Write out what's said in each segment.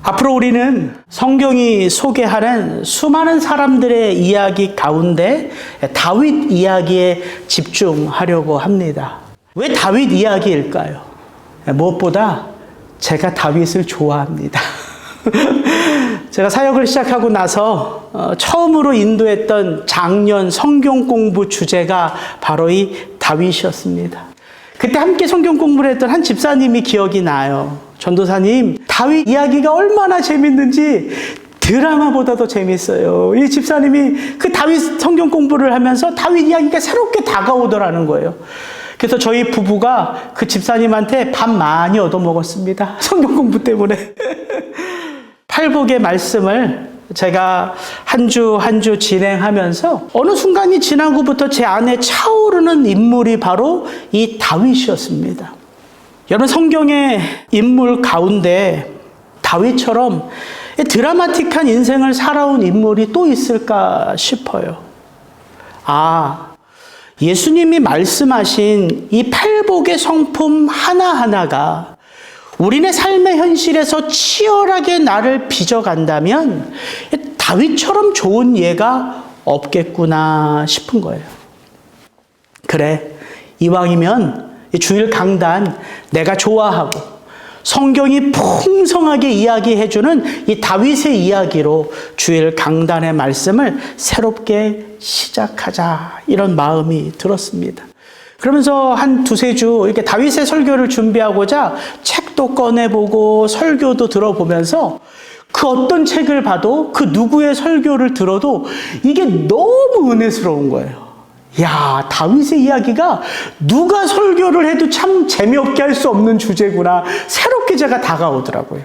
앞으로 우리는 성경이 소개하는 수많은 사람들의 이야기 가운데 다윗 이야기에 집중하려고 합니다. 왜 다윗 이야기일까요? 무엇보다 제가 다윗을 좋아합니다. 제가 사역을 시작하고 나서 처음으로 인도했던 작년 성경 공부 주제가 바로 이 다윗이었습니다. 그때 함께 성경 공부를 했던 한 집사님이 기억이 나요. 전도사님, 다윗 이야기가 얼마나 재밌는지 드라마보다도 재밌어요. 이 집사님이 그 다윗 성경 공부를 하면서 다윗 이야기가 새롭게 다가오더라는 거예요. 그래서 저희 부부가 그 집사님한테 밥 많이 얻어먹었습니다. 성경 공부 때문에. 팔복의 말씀을 제가 한 주 한 주 진행하면서 어느 순간이 지난 후부터 제 안에 차오르는 인물이 바로 이 다윗이었습니다. 여러분, 성경의 인물 가운데 다윗처럼 드라마틱한 인생을 살아온 인물이 또 있을까 싶어요. 예수님이 말씀하신 이 팔복의 성품 하나하나가 우리네 삶의 현실에서 치열하게 나를 빚어간다면 다윗처럼 좋은 예가 없겠구나 싶은 거예요. 그래, 이왕이면 주일 강단 내가 좋아하고 성경이 풍성하게 이야기해주는 이 다윗의 이야기로 주일 강단의 말씀을 새롭게 시작하자, 이런 마음이 들었습니다. 그러면서 한 두세 주 이렇게 다윗의 설교를 준비하고자 책도 꺼내보고 설교도 들어보면서 그 어떤 책을 봐도 그 누구의 설교를 들어도 이게 너무 은혜스러운 거예요. 야, 다윗의 이야기가 누가 설교를 해도 참 재미없게 할 수 없는 주제구나. 새롭게 제가 다가오더라고요.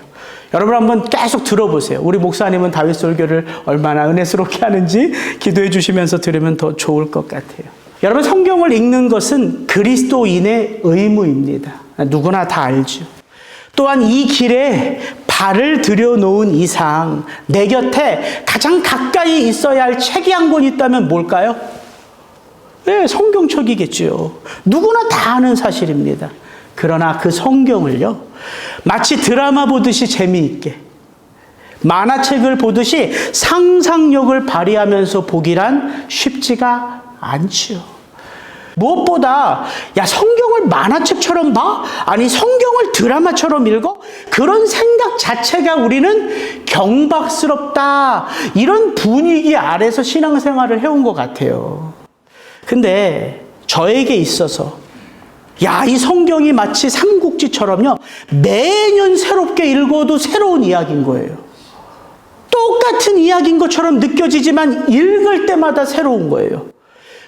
여러분 한번 계속 들어보세요. 우리 목사님은 다윗 설교를 얼마나 은혜스럽게 하는지 기도해 주시면서 들으면 더 좋을 것 같아요. 여러분, 성경을 읽는 것은 그리스도인의 의무입니다. 누구나 다 알죠. 또한 이 길에 발을 들여놓은 이상 내 곁에 가장 가까이 있어야 할 책이 한 권 있다면 뭘까요? 네, 성경책이겠죠. 누구나 다 아는 사실입니다. 그러나 그 성경을요, 마치 드라마 보듯이 재미있게, 만화책을 보듯이 상상력을 발휘하면서 보기란 쉽지가 않지요. 무엇보다 성경을 만화책처럼 봐? 아니, 성경을 드라마처럼 읽어? 그런 생각 자체가 우리는 경박스럽다, 이런 분위기 아래서 신앙생활을 해온 것 같아요. 근데 저에게 있어서 이 성경이 마치 삼국지처럼요, 매년 새롭게 읽어도 새로운 이야기인 거예요. 똑같은 이야기인 것처럼 느껴지지만 읽을 때마다 새로운 거예요.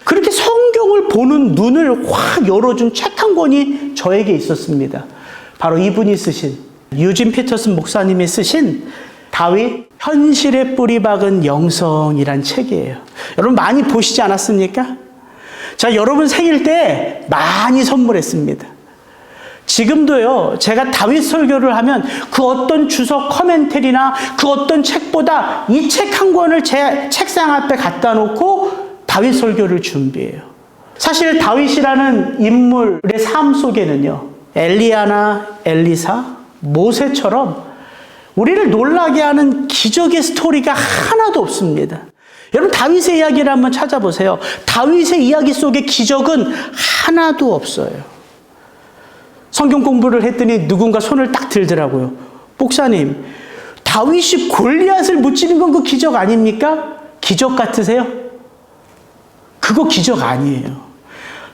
그렇게 성경을 보는 눈을 확 열어준 책 한 권이 저에게 있었습니다. 바로 이분이 쓰신, 유진 피터슨 목사님이 쓰신 다윗 현실에 뿌리 박은 영성이란 책이에요. 여러분 많이 보시지 않았습니까? 자, 여러분 생일 때 많이 선물했습니다. 지금도요, 제가 다윗 설교를 하면 그 어떤 주석 커멘터리나 그 어떤 책보다 이 책 한 권을 제 책상 앞에 갖다 놓고 다윗 설교를 준비해요. 사실 다윗이라는 인물의 삶 속에는요, 엘리야나 엘리사, 모세처럼 우리를 놀라게 하는 기적의 스토리가 하나도 없습니다. 여러분, 다윗의 이야기를 한번 찾아보세요. 다윗의 이야기 속에 기적은 하나도 없어요. 성경 공부를 했더니 누군가 손을 딱 들더라고요. 목사님, 다윗이 골리앗을 무찌른 건 그 기적 아닙니까? 기적 같으세요? 그거 기적 아니에요.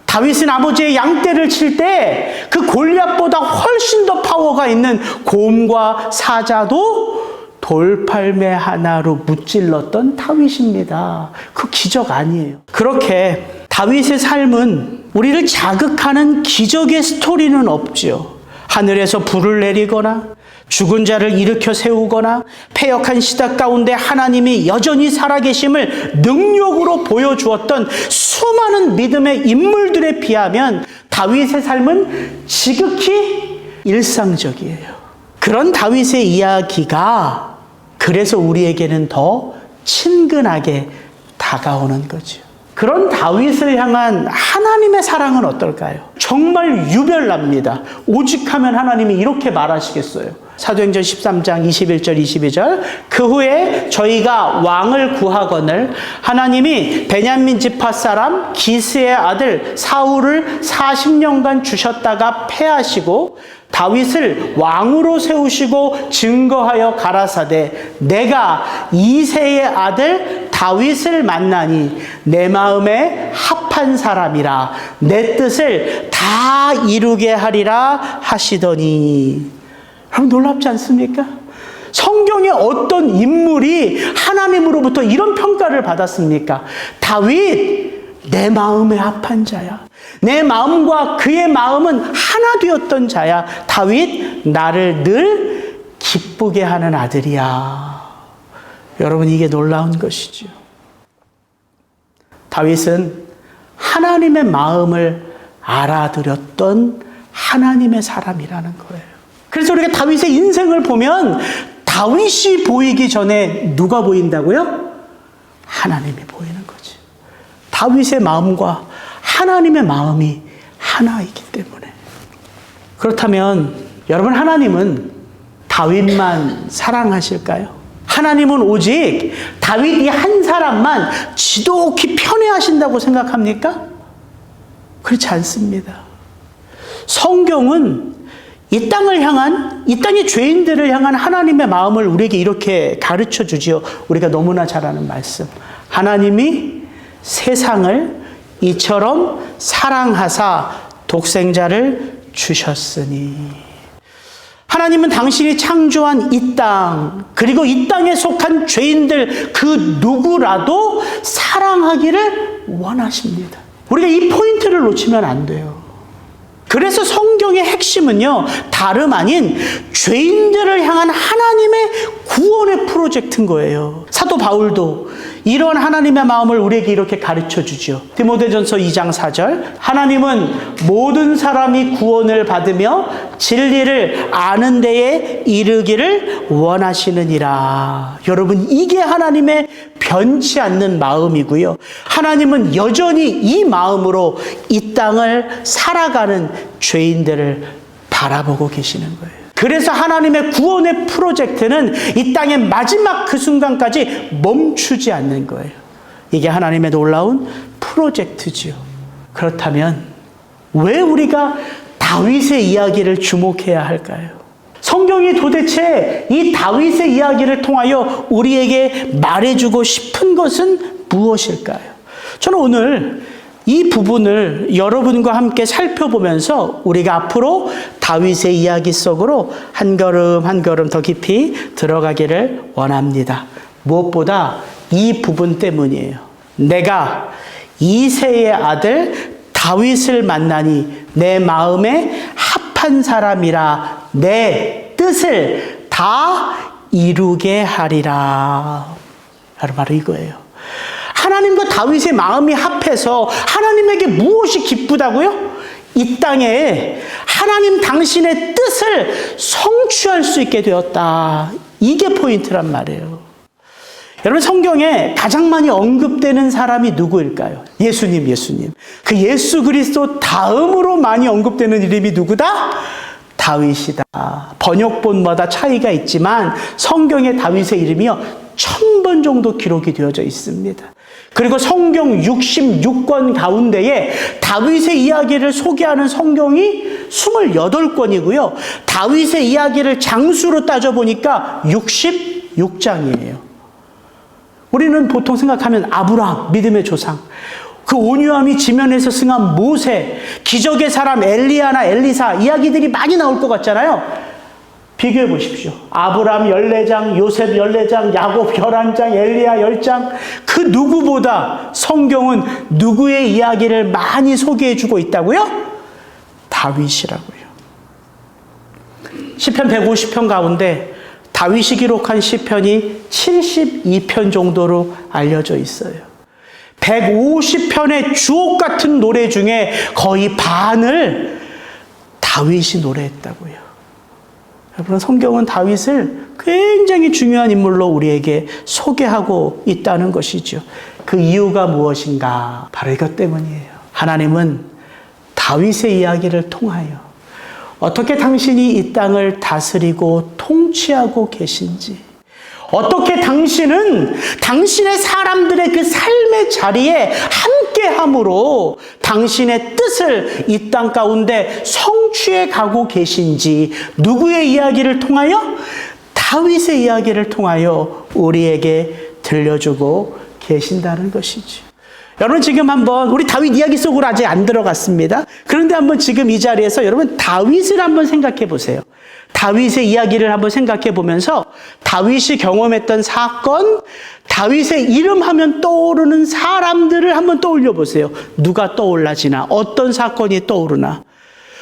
다윗은 아버지의 양떼를 칠 때 그 골리앗보다 훨씬 더 파워가 있는 곰과 사자도 돌팔매 하나로 무찔렀던 다윗입니다. 그 기적 아니에요. 그렇게 다윗의 삶은 우리를 자극하는 기적의 스토리는 없죠. 하늘에서 불을 내리거나 죽은 자를 일으켜 세우거나 패역한 시대 가운데 하나님이 여전히 살아계심을 능력으로 보여주었던 수많은 믿음의 인물들에 비하면 다윗의 삶은 지극히 일상적이에요. 그런 다윗의 이야기가 그래서 우리에게는 더 친근하게 다가오는 거죠. 그런 다윗을 향한 하나님의 사랑은 어떨까요? 정말 유별납니다. 오직 하면 하나님이 이렇게 말하시겠어요. 사도행전 13장 21절 22절 그 후에 저희가 왕을 구하거늘 하나님이 베냐민 지파 사람 기스의 아들 사울을 40년간 주셨다가 패하시고 다윗을 왕으로 세우시고 증거하여 가라사대 내가 이새의 아들 다윗을 만나니 내 마음에 합한 사람이라 내 뜻을 다 이루게 하리라 하시더니. 여러분 놀랍지 않습니까? 성경에 어떤 인물이 하나님으로부터 이런 평가를 받았습니까? 다윗 내 마음에 합한 자야. 내 마음과 그의 마음은 하나 되었던 자야. 다윗 나를 늘 기쁘게 하는 아들이야. 여러분 이게 놀라운 것이죠. 다윗은 하나님의 마음을 알아들였던 하나님의 사람이라는 거예요. 그래서 우리가 다윗의 인생을 보면 다윗이 보이기 전에 누가 보인다고요? 하나님이 보이는 거지. 다윗의 마음과 하나님의 마음이 하나이기 때문에. 그렇다면 여러분 하나님은 다윗만 사랑하실까요? 하나님은 오직 다윗 이 한 사람만 지독히 편애하신다고 생각합니까? 그렇지 않습니다. 성경은 이 땅을 향한, 이 땅의 죄인들을 향한 하나님의 마음을 우리에게 이렇게 가르쳐 주지요. 우리가 너무나 잘 아는 말씀. 하나님이 세상을 이처럼 사랑하사 독생자를 주셨으니. 하나님은 당신이 창조한 이 땅, 그리고 이 땅에 속한 죄인들 그 누구라도 사랑하기를 원하십니다. 우리가 이 포인트를 놓치면 안 돼요. 그래서 성경의 핵심은요, 다름 아닌 죄인들을 향한 하나님의 구원의 프로젝트인 거예요. 사도 바울도 이런 하나님의 마음을 우리에게 이렇게 가르쳐 주죠. 디모데전서 2장 4절 하나님은 모든 사람이 구원을 받으며 진리를 아는 데에 이르기를 원하시느니라. 여러분 이게 하나님의 변치 않는 마음이고요. 하나님은 여전히 이 마음으로 이 땅을 살아가는 죄인들을 바라보고 계시는 거예요. 그래서 하나님의 구원의 프로젝트는 이 땅의 마지막 그 순간까지 멈추지 않는 거예요. 이게 하나님의 놀라운 프로젝트지요. 그렇다면 왜 우리가 다윗의 이야기를 주목해야 할까요? 성경이 도대체 이 다윗의 이야기를 통하여 우리에게 말해주고 싶은 것은 무엇일까요? 저는 오늘 이 부분을 여러분과 함께 살펴보면서 우리가 앞으로 다윗의 이야기 속으로 한 걸음 한 걸음 더 깊이 들어가기를 원합니다. 무엇보다 이 부분 때문이에요. 내가 이새의 아들 다윗을 만나니 내 마음에 합한 사람이라 내 뜻을 다 이루게 하리라. 바로 이거예요. 하나님과 다윗의 마음이 합해서 하나님에게 무엇이 기쁘다고요? 이 땅에 하나님 당신의 뜻을 성취할 수 있게 되었다. 이게 포인트란 말이에요. 여러분 성경에 가장 많이 언급되는 사람이 누구일까요? 예수님. 그 예수 그리스도 다음으로 많이 언급되는 이름이 누구다? 다윗이다. 번역본마다 차이가 있지만 성경에 다윗의 이름이요 1000번 정도 기록이 되어져 있습니다. 그리고 성경 66권 가운데에 다윗의 이야기를 소개하는 성경이 28권이고요. 다윗의 이야기를 장수로 따져보니까 66장이에요. 우리는 보통 생각하면 아브라함, 믿음의 조상, 그 온유함이 지면에서 승한 모세, 기적의 사람 엘리야나 엘리사 이야기들이 많이 나올 것 같잖아요. 비교해 보십시오. 아브라함 14장, 요셉 14장, 야곱 11장, 엘리야 10장. 그 누구보다 성경은 누구의 이야기를 많이 소개해 주고 있다고요? 다윗이라고요. 시편 150편 가운데 다윗이 기록한 시편이 72편 정도로 알려져 있어요. 150편의 주옥 같은 노래 중에 거의 반을 다윗이 노래했다고요. 여러분 성경은 다윗을 굉장히 중요한 인물로 우리에게 소개하고 있다는 것이죠. 그 이유가 무엇인가? 바로 이것 때문이에요. 하나님은 다윗의 이야기를 통하여 어떻게 당신이 이 땅을 다스리고 통치하고 계신지, 어떻게 당신은 당신의 사람들의 그 삶의 자리에 함께함으로 당신의 뜻을 이 땅 가운데 성취해 가고 계신지, 누구의 이야기를 통하여? 다윗의 이야기를 통하여 우리에게 들려주고 계신다는 것이죠. 여러분, 지금 한번 우리 다윗 이야기 속으로 아직 안 들어갔습니다. 그런데 한번 지금 이 자리에서 여러분 다윗을 한번 생각해 보세요. 다윗의 이야기를 한번 생각해 보면서 다윗이 경험했던 사건, 다윗의 이름 하면 떠오르는 사람들을 한번 떠올려 보세요. 누가 떠올라지나? 어떤 사건이 떠오르나?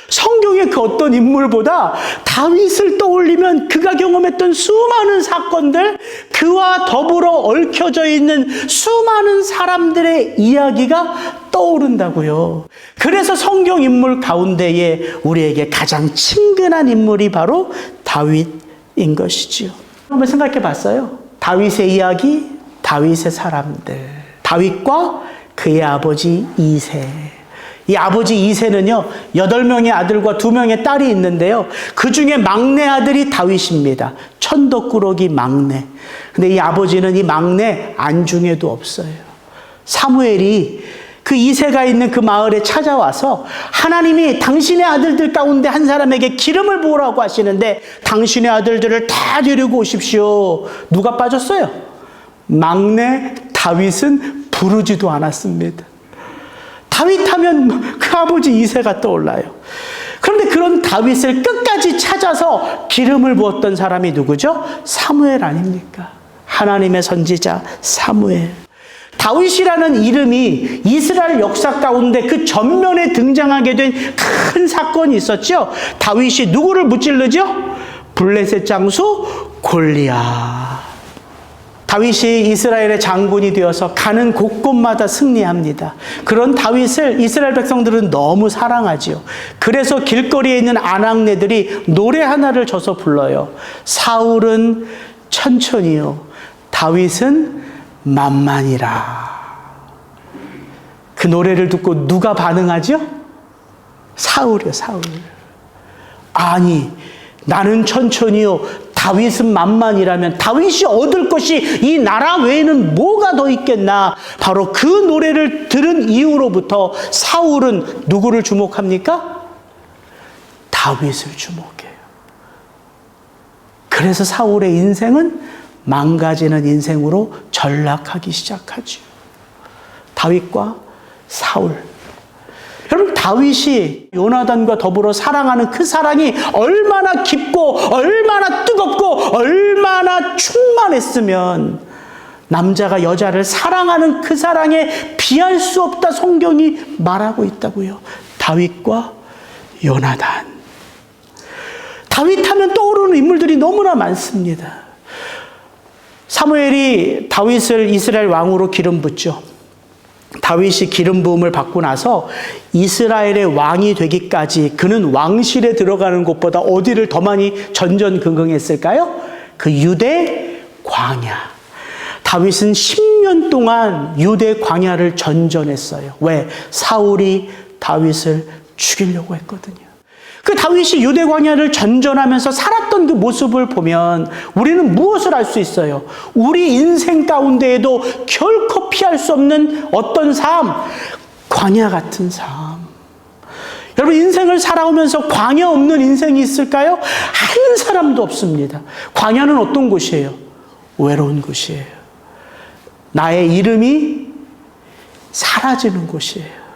성경의 그 어떤 인물보다 다윗을 떠올리면 그가 경험했던 수많은 사건들, 그와 더불어 얽혀져 있는 수많은 사람들의 이야기가 떠오른다고요. 그래서 성경 인물 가운데에 우리에게 가장 친근한 인물이 바로 다윗인 것이지요. 한번 생각해 봤어요. 다윗의 이야기, 다윗의 사람들. 다윗과 그의 아버지 이새. 이 아버지 이새는요, 8명의 아들과 2명의 딸이 있는데요. 그 중에 막내 아들이 다윗입니다. 천덕꾸러기 막내. 근데 이 아버지는 이 막내 안중에도 없어요. 사무엘이 그 이새가 있는 그 마을에 찾아와서 하나님이 당신의 아들들 가운데 한 사람에게 기름을 부으라고 하시는데 당신의 아들들을 다 데리고 오십시오. 누가 빠졌어요? 막내 다윗은 부르지도 않았습니다. 다윗 하면 그 아버지 이새가 떠올라요. 그런데 그런 다윗을 끝까지 찾아서 기름을 부었던 사람이 누구죠? 사무엘 아닙니까? 하나님의 선지자 사무엘. 다윗이라는 이름이 이스라엘 역사 가운데 그 전면에 등장하게 된 큰 사건이 있었죠. 다윗이 누구를 무찔르죠? 블레셋 장수 골리앗. 다윗이 이스라엘의 장군이 되어서 가는 곳곳마다 승리합니다. 그런 다윗을 이스라엘 백성들은 너무 사랑하지요. 그래서 길거리에 있는 아낙네들이 노래 하나를 져서 불러요. 사울은 천천히요, 다윗은 만만이라. 그 노래를 듣고 누가 반응하죠? 사울이요, 사울. 아니, 나는 천천히요, 다윗은 만만이라면 다윗이 얻을 것이 이 나라 외에는 뭐가 더 있겠나? 바로 그 노래를 들은 이후로부터 사울은 누구를 주목합니까? 다윗을 주목해요. 그래서 사울의 인생은 망가지는 인생으로 전락하기 시작하죠. 다윗과 사울. 여러분, 다윗이 요나단과 더불어 사랑하는 그 사랑이 얼마나 깊고 얼마나 뜨겁고 얼마나 충만했으면 남자가 여자를 사랑하는 그 사랑에 비할 수 없다 성경이 말하고 있다고요. 다윗과 요나단. 다윗 하면 떠오르는 인물들이 너무나 많습니다. 사무엘이 다윗을 이스라엘 왕으로 기름 붓죠. 다윗이 기름 부음을 받고 나서 이스라엘의 왕이 되기까지 그는 왕실에 들어가는 곳보다 어디를 더 많이 전전긍긍했을까요? 그 유대 광야. 다윗은 10년 동안 유대 광야를 전전했어요. 왜? 사울이 다윗을 죽이려고 했거든요. 그 다윗이 유대 광야를 전전하면서 살았던 그 모습을 보면 우리는 무엇을 알 수 있어요? 우리 인생 가운데에도 결코 피할 수 없는 어떤 삶, 광야 같은 삶. 여러분, 인생을 살아오면서 광야 없는 인생이 있을까요? 한 사람도 없습니다. 광야는 어떤 곳이에요? 외로운 곳이에요. 나의 이름이 사라지는 곳이에요.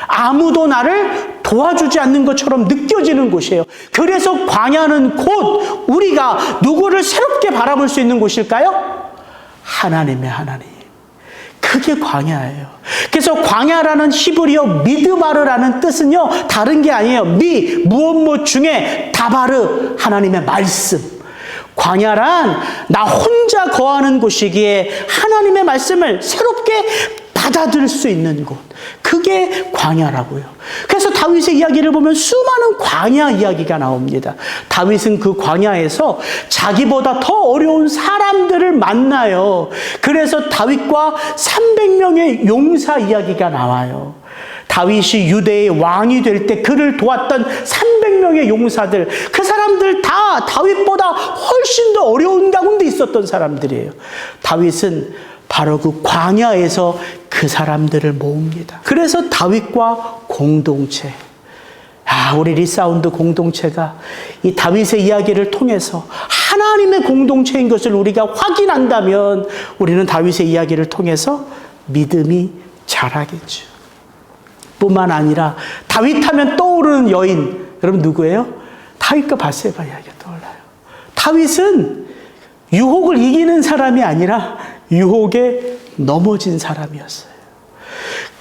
아무도 나를 도와주지 않는 것처럼 느껴지는 곳이에요. 그래서 광야는 곧 우리가 누구를 새롭게 바라볼 수 있는 곳일까요? 하나님의 하나님. 그게 광야예요. 그래서 광야라는 히브리어 미드바르라는 뜻은요, 다른 게 아니에요. 무엇 중에 다바르, 하나님의 말씀. 광야란 나 혼자 거하는 곳이기에 하나님의 말씀을 새롭게 받아들일 수 있는 곳. 그게 광야라고요. 그래서 다윗의 이야기를 보면 수많은 광야 이야기가 나옵니다. 다윗은 그 광야에서 자기보다 더 어려운 사람들을 만나요. 그래서 다윗과 300명의 용사 이야기가 나와요. 다윗이 유대의 왕이 될 때 그를 도왔던 300명의 용사들, 그 사람들 다 다윗보다 훨씬 더 어려운 가운데 있었던 사람들이에요. 다윗은 바로 그 광야에서 그 사람들을 모읍니다. 그래서 다윗과 공동체, 우리 리사운드 공동체가 이 다윗의 이야기를 통해서 하나님의 공동체인 것을 우리가 확인한다면 우리는 다윗의 이야기를 통해서 믿음이 자라겠죠. 뿐만 아니라 다윗 하면 떠오르는 여인, 여러분 누구예요? 다윗과 바세바 이야기가 떠올라요. 다윗은 유혹을 이기는 사람이 아니라 유혹에 넘어진 사람이었어요.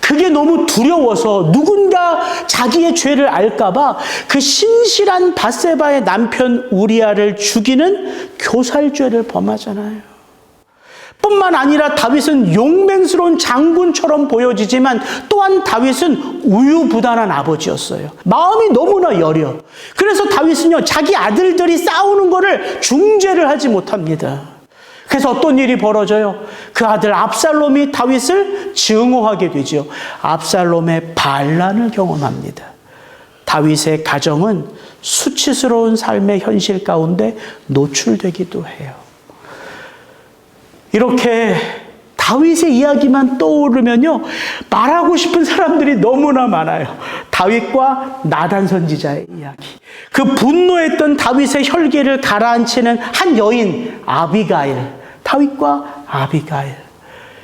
그게 너무 두려워서 누군가 자기의 죄를 알까봐 그 신실한 바세바의 남편 우리아를 죽이는 교살죄를 범하잖아요. 뿐만 아니라 다윗은 용맹스러운 장군처럼 보여지지만 또한 다윗은 우유부단한 아버지였어요. 마음이 너무나 여려. 그래서 다윗은요, 자기 아들들이 싸우는 거를 중재를 하지 못합니다. 그래서 어떤 일이 벌어져요? 그 아들 압살롬이 다윗을 증오하게 되죠. 압살롬의 반란을 경험합니다. 다윗의 가정은 수치스러운 삶의 현실 가운데 노출되기도 해요. 이렇게 다윗의 이야기만 떠오르면요, 말하고 싶은 사람들이 너무나 많아요. 다윗과 나단 선지자의 이야기. 그 분노했던 다윗의 혈기를 가라앉히는 한 여인, 아비가일. 다윗과 아비가일.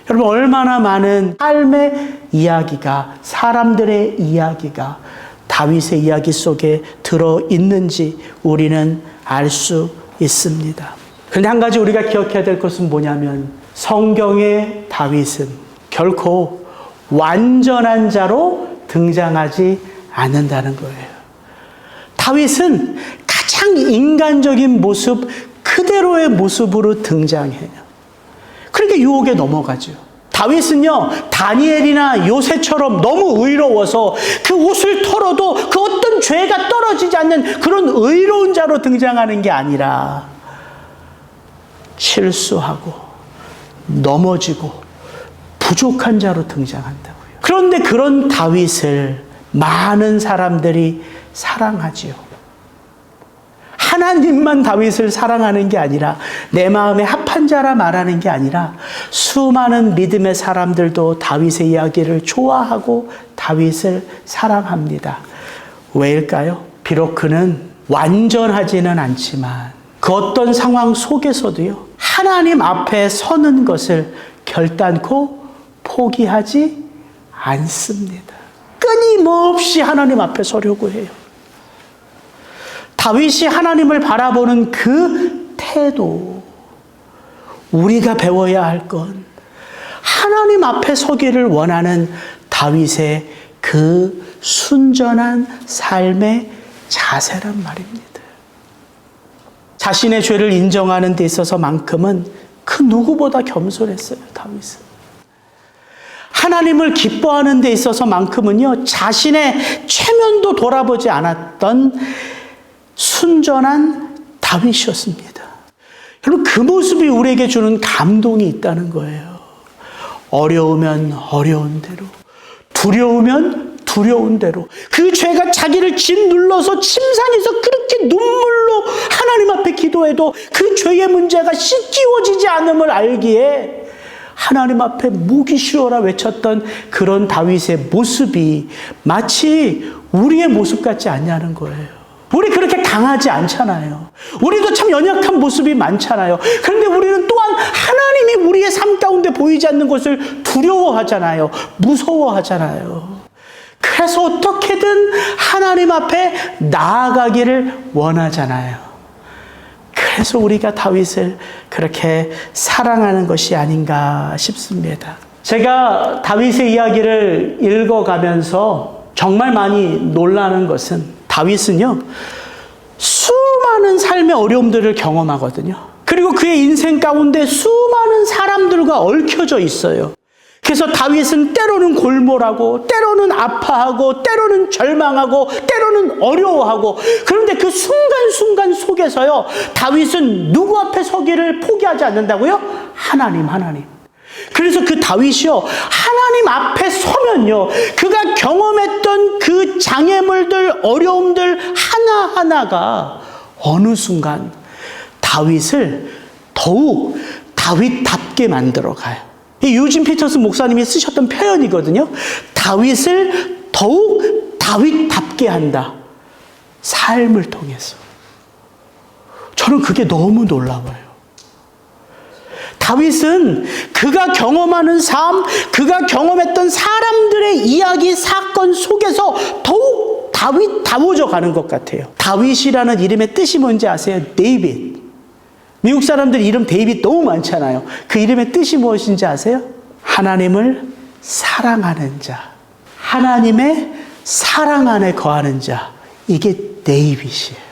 여러분, 얼마나 많은 삶의 이야기가, 사람들의 이야기가 다윗의 이야기 속에 들어있는지 우리는 알 수 있습니다. 그런데 한 가지 우리가 기억해야 될 것은 뭐냐면, 성경의 다윗은 결코 완전한 자로 등장하지 않는다는 거예요. 다윗은 가장 인간적인 모습 그대로의 모습으로 등장해요. 그러니까 유혹에 넘어가죠. 다윗은요, 다니엘이나 요새처럼 너무 의로워서 그 옷을 털어도 그 어떤 죄가 떨어지지 않는 그런 의로운 자로 등장하는 게 아니라 실수하고 넘어지고 부족한 자로 등장한다고요. 그런데 그런 다윗을 많은 사람들이 사랑하지요. 하나님만 다윗을 사랑하는 게 아니라, 내 마음에 합한 자라 말하는 게 아니라, 수많은 믿음의 사람들도 다윗의 이야기를 좋아하고 다윗을 사랑합니다. 왜일까요? 비록 그는 완전하지는 않지만 그 어떤 상황 속에서도요, 하나님 앞에 서는 것을 결단코 포기하지 않습니다. 끊임없이 하나님 앞에 서려고 해요. 다윗이 하나님을 바라보는 그 태도, 우리가 배워야 할 건 하나님 앞에 서기를 원하는 다윗의 그 순전한 삶의 자세란 말입니다. 자신의 죄를 인정하는 데 있어서만큼은 그 누구보다 겸손했어요, 다윗은. 하나님을 기뻐하는 데 있어서만큼은요, 자신의 체면도 돌아보지 않았던 순전한 다윗이었습니다. 여러분, 그 모습이 우리에게 주는 감동이 있다는 거예요. 어려우면 어려운 대로, 두려우면 두려운 대로, 그 죄가 자기를 짓눌러서 침상에서 그렇게 눈물로 하나님 앞에 기도해도 그 죄의 문제가 씻기워지지 않음을 알기에 하나님 앞에 목이 쉬어라 외쳤던 그런 다윗의 모습이 마치 우리의 모습 같지 않냐는 거예요. 우리 그렇게 강하지 않잖아요. 우리도 참 연약한 모습이 많잖아요. 그런데 우리는 또한 하나님이 우리의 삶 가운데 보이지 않는 것을 두려워하잖아요. 무서워하잖아요. 그래서 어떻게든 하나님 앞에 나아가기를 원하잖아요. 그래서 우리가 다윗을 그렇게 사랑하는 것이 아닌가 싶습니다. 제가 다윗의 이야기를 읽어가면서 정말 많이 놀라는 것은, 다윗은요, 수많은 삶의 어려움들을 경험하거든요. 그리고 그의 인생 가운데 수많은 사람들과 얽혀져 있어요. 그래서 다윗은 때로는 골몰하고, 때로는 아파하고, 때로는 절망하고, 때로는 어려워하고, 그런데 그 순간순간 속에서요, 다윗은 누구 앞에 서기를 포기하지 않는다고요? 하나님. 그래서 그 다윗이요, 하나님 앞에 서면요, 그가 경험했던 그 장애물들, 어려움들 하나하나가 어느 순간 다윗을 더욱 다윗답게 만들어가요. 이 유진 피터스 목사님이 쓰셨던 표현이거든요. 다윗을 더욱 다윗답게 한다. 삶을 통해서. 저는 그게 너무 놀라워요. 다윗은 그가 경험하는 삶, 그가 경험했던 사람들의 이야기, 사건 속에서 더욱 다윗다워져 가는 것 같아요. 다윗이라는 이름의 뜻이 뭔지 아세요? 데이빗. 미국 사람들 이름 데이빗 너무 많잖아요. 그 이름의 뜻이 무엇인지 아세요? 하나님을 사랑하는 자. 하나님의 사랑 안에 거하는 자. 이게 데이빗이에요.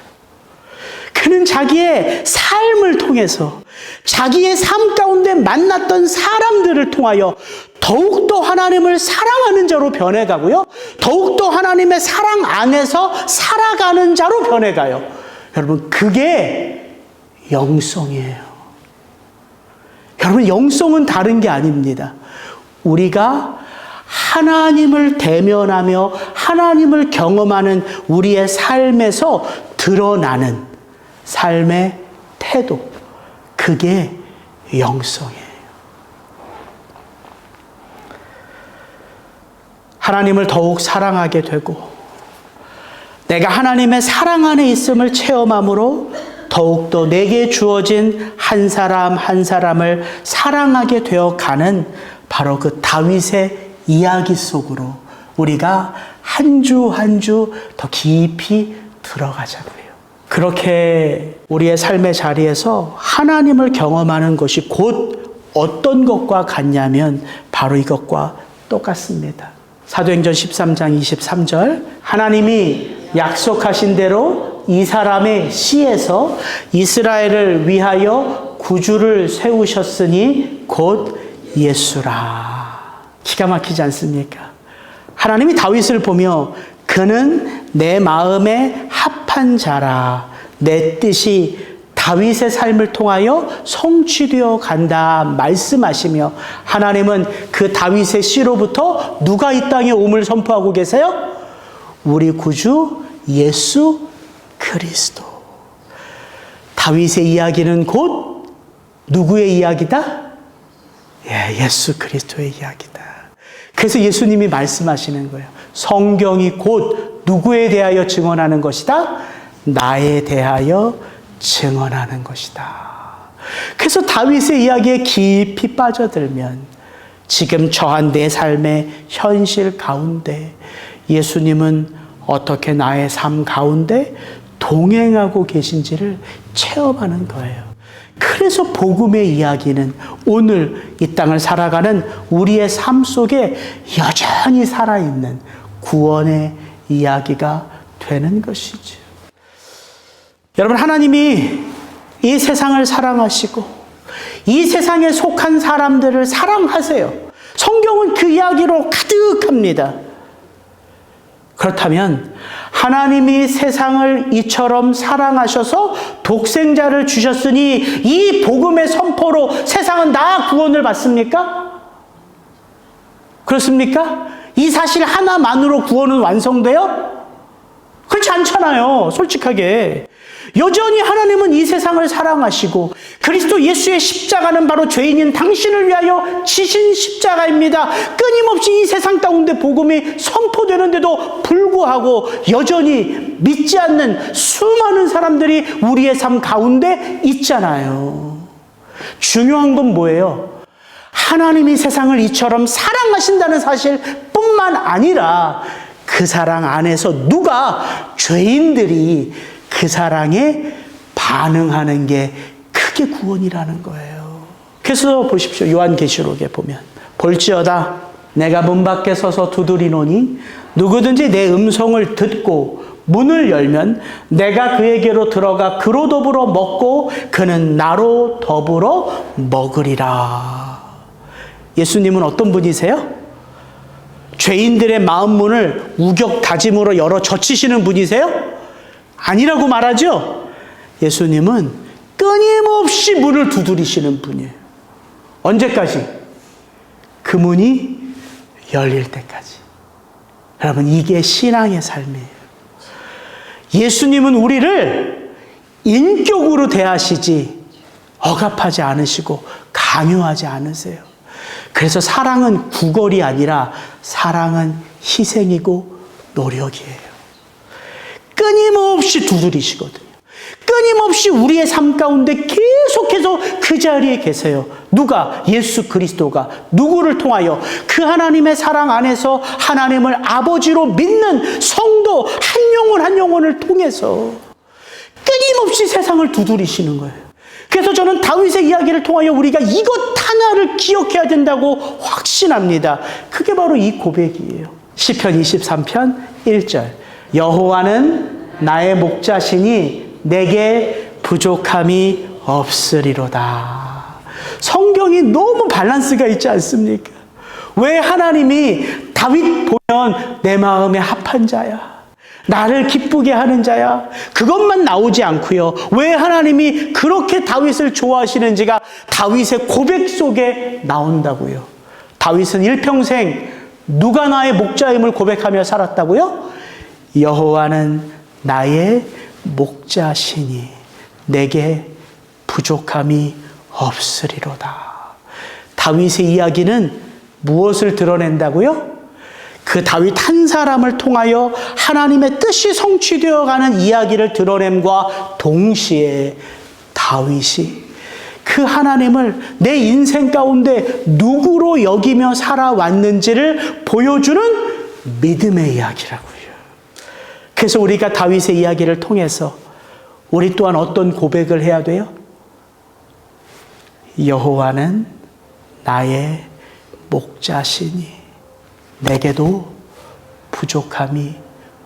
그는 자기의 삶을 통해서 자기의 삶 가운데 만났던 사람들을 통하여 더욱더 하나님을 사랑하는 자로 변해가고요. 더욱더 하나님의 사랑 안에서 살아가는 자로 변해가요. 여러분, 그게 영성이에요. 여러분, 영성은 다른 게 아닙니다. 우리가 하나님을 대면하며 하나님을 경험하는 우리의 삶에서 드러나는 삶의 태도, 그게 영성이에요. 하나님을 더욱 사랑하게 되고 내가 하나님의 사랑 안에 있음을 체험함으로 더욱더 내게 주어진 한 사람 한 사람을 사랑하게 되어가는 바로 그 다윗의 이야기 속으로 우리가 한 주 한 주 더 깊이 들어가자고요. 그렇게 우리의 삶의 자리에서 하나님을 경험하는 것이 곧 어떤 것과 같냐면 바로 이것과 똑같습니다. 사도행전 13장 23절, 하나님이 약속하신 대로 이 사람의 씨에서 이스라엘을 위하여 구주를 세우셨으니 곧 예수라. 기가 막히지 않습니까? 하나님이 다윗을 보며 그는 내 마음에 합한 자라. 내 뜻이 다윗의 삶을 통하여 성취되어 간다 말씀하시며 하나님은 그 다윗의 씨로부터 누가 이 땅에 옴을 선포하고 계세요? 우리 구주 예수 그리스도. 다윗의 이야기는 곧 누구의 이야기다? 예수 그리스도의 이야기다. 그래서 예수님이 말씀하시는 거예요. 성경이 곧 누구에 대하여 증언하는 것이다? 나에 대하여 증언하는 것이다. 그래서 다윗의 이야기에 깊이 빠져들면 지금 처한 내 삶의 현실 가운데 예수님은 어떻게 나의 삶 가운데 동행하고 계신지를 체험하는 거예요. 그래서 복음의 이야기는 오늘 이 땅을 살아가는 우리의 삶 속에 여전히 살아있는 구원의 이야기가 되는 것이죠. 여러분, 하나님이 이 세상을 사랑하시고 이 세상에 속한 사람들을 사랑하세요. 성경은 그 이야기로 가득합니다. 그렇다면 하나님이 세상을 이처럼 사랑하셔서 독생자를 주셨으니 이 복음의 선포로 세상은 다 구원을 받습니까? 그렇습니까? 이 사실 하나만으로 구원은 완성돼요? 그렇지 않잖아요. 솔직하게. 여전히 하나님은 이 세상을 사랑하시고 그리스도 예수의 십자가는 바로 죄인인 당신을 위하여 지신 십자가입니다. 끊임없이 이 세상 가운데 복음이 선포되는데도 불구하고 여전히 믿지 않는 수많은 사람들이 우리의 삶 가운데 있잖아요. 중요한 건 뭐예요? 하나님이 세상을 이처럼 사랑하신다는 사실뿐만 아니라 그 사랑 안에서 누가 죄인들이 그 사랑에 반응하는 게 그게 구원이라는 거예요. 그래서 보십시오. 요한계시록에 보면 볼지어다 내가 문 밖에 서서 두드리노니 누구든지 내 음성을 듣고 문을 열면 내가 그에게로 들어가 그로 더불어 먹고 그는 나로 더불어 먹으리라. 예수님은 어떤 분이세요? 죄인들의 마음 문을 우격다짐으로 열어 젖히시는 분이세요? 아니라고 말하죠? 예수님은 끊임없이 문을 두드리시는 분이에요. 언제까지? 그 문이 열릴 때까지. 여러분, 이게 신앙의 삶이에요. 예수님은 우리를 인격으로 대하시지 억압하지 않으시고 강요하지 않으세요. 그래서 사랑은 구걸이 아니라 사랑은 희생이고 노력이에요. 끊임없이 두드리시거든요. 끊임없이 우리의 삶 가운데 계속해서 그 자리에 계세요. 누가? 예수 그리스도가. 누구를 통하여? 그 하나님의 사랑 안에서 하나님을 아버지로 믿는 성도 한 영혼 한 영혼을 통해서 끊임없이 세상을 두드리시는 거예요. 그래서 저는 다윗의 이야기를 통하여 우리가 이것 하나를 기억해야 된다고 확신합니다. 그게 바로 이 고백이에요. 시편 23편 1절. 여호와는 나의 목자시니 내게 부족함이 없으리로다. 성경이 너무 밸런스가 있지 않습니까? 왜 하나님이 다윗 보면 내 마음에 합한 자야, 나를 기쁘게 하는 자야, 그것만 나오지 않고요. 왜 하나님이 그렇게 다윗을 좋아하시는지가 다윗의 고백 속에 나온다고요. 다윗은 일평생 누가 나의 목자임을 고백하며 살았다고요? 여호와는 나의 목자시니 내게 부족함이 없으리로다. 다윗의 이야기는 무엇을 드러낸다고요? 그 다윗 한 사람을 통하여 하나님의 뜻이 성취되어가는 이야기를 드러냄과 동시에 다윗이 그 하나님을 내 인생 가운데 누구로 여기며 살아왔는지를 보여주는 믿음의 이야기라고요. 그래서 우리가 다윗의 이야기를 통해서 우리 또한 어떤 고백을 해야 돼요? 여호와는 나의 목자시니 내게도 부족함이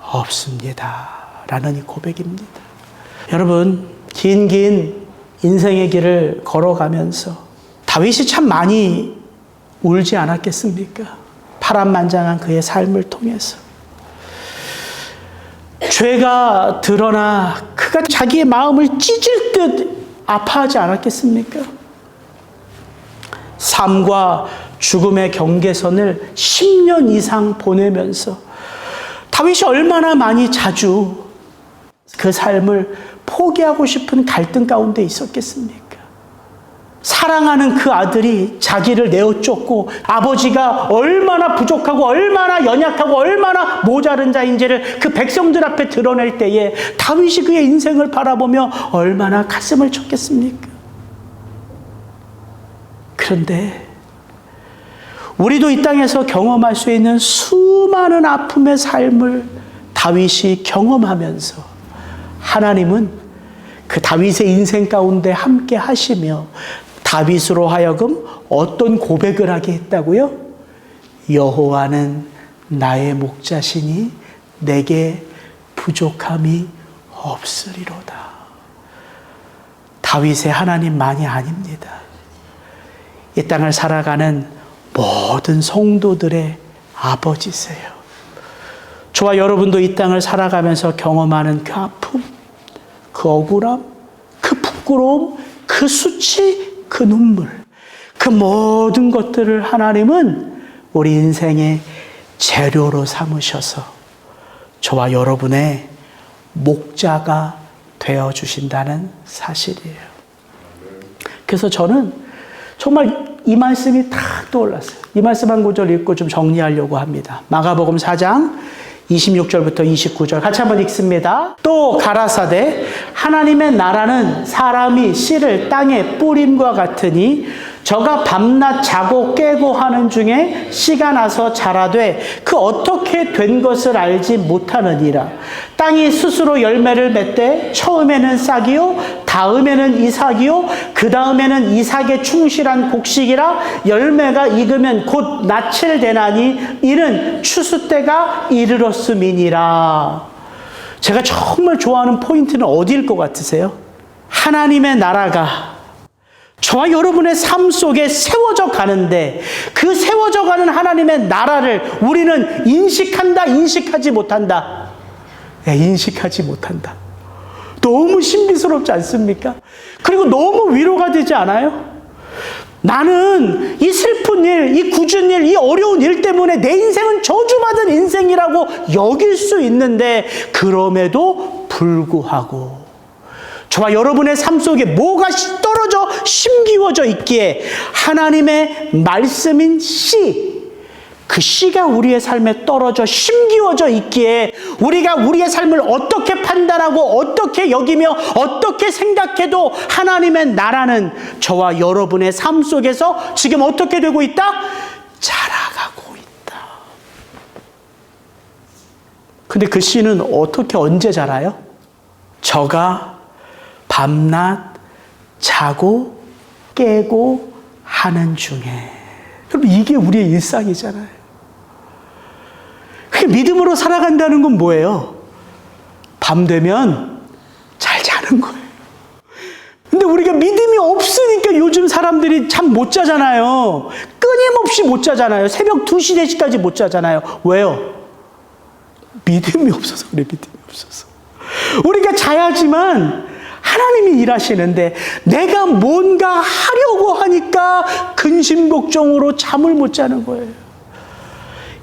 없습니다. 라는 이 고백입니다. 여러분, 긴 인생의 길을 걸어가면서 다윗이 참 많이 울지 않았겠습니까? 파란만장한 그의 삶을 통해서. 죄가 드러나 그가 자기의 마음을 찢을 듯 아파하지 않았겠습니까? 삶과 죽음의 경계선을 10년 이상 보내면서 다윗이 얼마나 많이 자주 그 삶을 포기하고 싶은 갈등 가운데 있었겠습니까? 사랑하는 그 아들이 자기를 내어쫓고 아버지가 얼마나 부족하고 얼마나 연약하고 얼마나 모자른 자인지를 그 백성들 앞에 드러낼 때에 다윗이 그의 인생을 바라보며 얼마나 가슴을 쳤겠습니까? 그런데 우리도 이 땅에서 경험할 수 있는 수많은 아픔의 삶을 다윗이 경험하면서 하나님은 그 다윗의 인생 가운데 함께 하시며 다윗으로 하여금 어떤 고백을 하게 했다고요? 여호와는 나의 목자시니 내게 부족함이 없으리로다. 다윗의 하나님만이 아닙니다. 이 땅을 살아가는 모든 성도들의 아버지세요. 저와 여러분도 이 땅을 살아가면서 경험하는 그 아픔, 그 억울함, 그 부끄러움, 그 수치, 그 눈물, 그 모든 것들을 하나님은 우리 인생의 재료로 삼으셔서 저와 여러분의 목자가 되어주신다는 사실이에요. 그래서 저는 정말 이 말씀이 탁 떠올랐어요. 이 말씀 한 구절 읽고 좀 정리하려고 합니다. 마가복음 4장 26절부터 29절 같이 한번 읽습니다. 또 가라사대 하나님의 나라는 사람이 씨를 땅에 뿌림과 같으니 저가 밤낮 자고 깨고 하는 중에 씨가 나서 자라되 그 어떻게 된 것을 알지 못하느니라. 땅이 스스로 열매를 맺되 처음에는 싹이요 다음에는 이삭이요 그 다음에는 이삭에 충실한 곡식이라 열매가 익으면 곧 낯을 대나니 이는 추수 때가 이르렀음이니라. 제가 정말 좋아하는 포인트는 어디일 것 같으세요? 하나님의 나라가 저와 여러분의 삶 속에 세워져 가는데 그 세워져 가는 하나님의 나라를 우리는 인식한다, 인식하지 못한다. 네, 인식하지 못한다. 너무 신비스럽지 않습니까? 그리고 너무 위로가 되지 않아요? 나는 이 슬픈 일, 이 굳은 일, 이 어려운 일 때문에 내 인생은 저주받은 인생이라고 여길 수 있는데, 그럼에도 불구하고 저와 여러분의 삶 속에 뭐가 떨어져 심기워져 있기에 하나님의 말씀인 씨, 그 씨가 우리의 삶에 떨어져 심기워져 있기에 우리가 우리의 삶을 어떻게 판단하고 어떻게 여기며 어떻게 생각해도 하나님의 나라는 저와 여러분의 삶 속에서 지금 어떻게 되고 있다? 자라가고 있다. 근데 그 씨는 어떻게 언제 자라요? 저가 밤낮 자고 깨고 하는 중에. 그럼 이게 우리의 일상이잖아요. 믿음으로 살아간다는 건 뭐예요? 밤 되면 잘 자는 거예요. 근데 우리가 믿음이 없으니까 요즘 사람들이 잠 못 자잖아요. 끊임없이 못 자잖아요. 새벽 2시, 4시까지 못 자잖아요. 왜요? 믿음이 없어서 그래, 믿음이 없어서. 우리가 자야지만 하나님이 일하시는데 내가 뭔가 하려고 하니까 근심걱정으로 잠을 못 자는 거예요.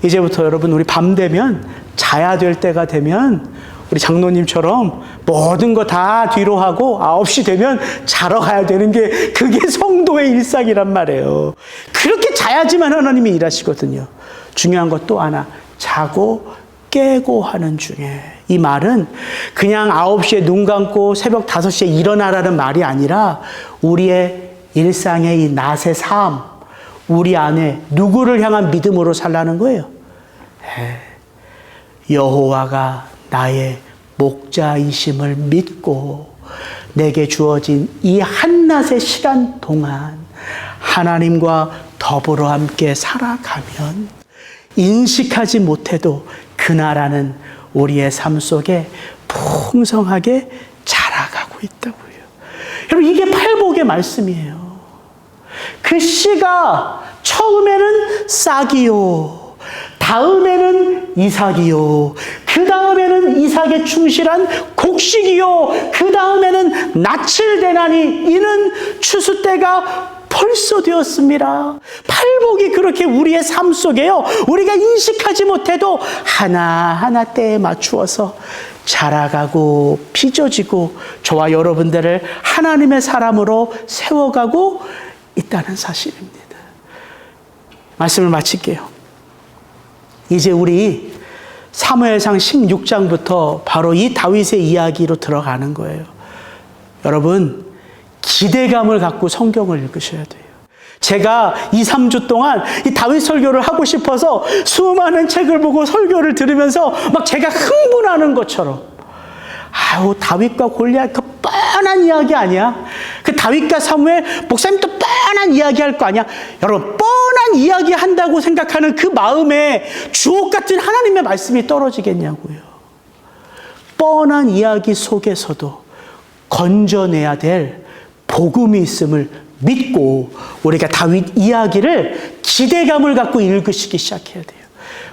이제부터 여러분, 우리 밤 되면 자야 될 때가 되면 우리 장로님처럼 모든 거 다 뒤로 하고 9시 되면 자러 가야 되는 게 그게 성도의 일상이란 말이에요. 그렇게 자야지만 하나님이 일하시거든요. 중요한 것 또 하나, 자고 깨고 하는 중에. 이 말은 그냥 9시에 눈 감고 새벽 5시에 일어나라는 말이 아니라 우리의 일상의 이 낮의 삶, 우리 안에 누구를 향한 믿음으로 살라는 거예요? 여호와가 나의 목자이심을 믿고 내게 주어진 이 한낮의 시간 동안 하나님과 더불어 함께 살아가면 인식하지 못해도 그 나라는 우리의 삶 속에 풍성하게 자라가고 있다고요. 여러분, 이게 팔복의 말씀이에요. 그 씨가 처음에는 싹이요, 다음에는 이삭이요, 그 다음에는 이삭에 충실한 곡식이요, 그 다음에는 낯을 대나니 이는 추수 때가 벌써 되었습니다. 팔복이 그렇게 우리의 삶 속에요, 우리가 인식하지 못해도 하나하나 때에 맞추어서 자라가고 빚어지고 저와 여러분들을 하나님의 사람으로 세워가고 있다는 사실입니다. 말씀을 마칠게요. 이제 우리 사무엘상 16장부터 바로 이 다윗의 이야기로 들어가는 거예요. 여러분, 기대감을 갖고 성경을 읽으셔야 돼요. 제가 2, 3주 동안 이 다윗 설교를 하고 싶어서 수많은 책을 보고 설교를 들으면서 막 제가 흥분하는 것처럼, 아유, 다윗과 골리앗 그 뻔한 이야기 아니야? 그 다윗과 사무엘, 목사님도 뻔한 이야기 할 거 아니야? 여러분, 뻔한 이야기 한다고 생각하는 그 마음에 주옥 같은 하나님의 말씀이 떨어지겠냐고요. 뻔한 이야기 속에서도 건져내야 될 복음이 있음을 믿고 우리가 다윗 이야기를 기대감을 갖고 읽으시기 시작해야 돼요.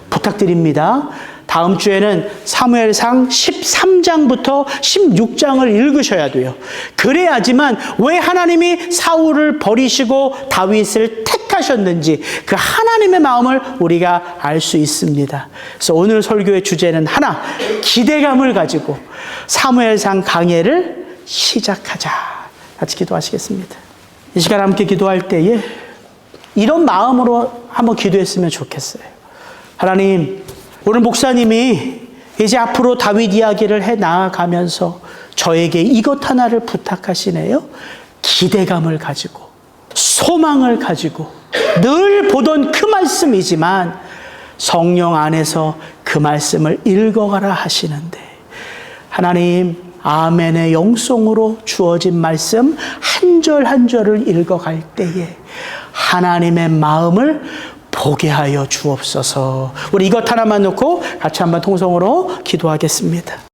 부탁드립니다. 다음 주에는 사무엘상 13장부터 16장을 읽으셔야 돼요. 그래야지만 왜 하나님이 사울을 버리시고 다윗을 택하셨는지 그 하나님의 마음을 우리가 알 수 있습니다. 그래서 오늘 설교의 주제는 하나, 기대감을 가지고 사무엘상 강해를 시작하자. 같이 기도하시겠습니다. 이 시간 함께 기도할 때에 이런 마음으로 한번 기도했으면 좋겠어요. 하나님, 오늘 목사님이 이제 앞으로 다윗 이야기를 해 나아가면서 저에게 이것 하나를 부탁하시네요. 기대감을 가지고, 소망을 가지고 늘 보던 그 말씀이지만 성령 안에서 그 말씀을 읽어가라 하시는데, 하나님, 아멘의 영성으로 주어진 말씀 한 절 한 절을 읽어갈 때에 하나님의 마음을 보게 하여 주옵소서. 우리 이것 하나만 놓고 같이 한번 통성으로 기도하겠습니다.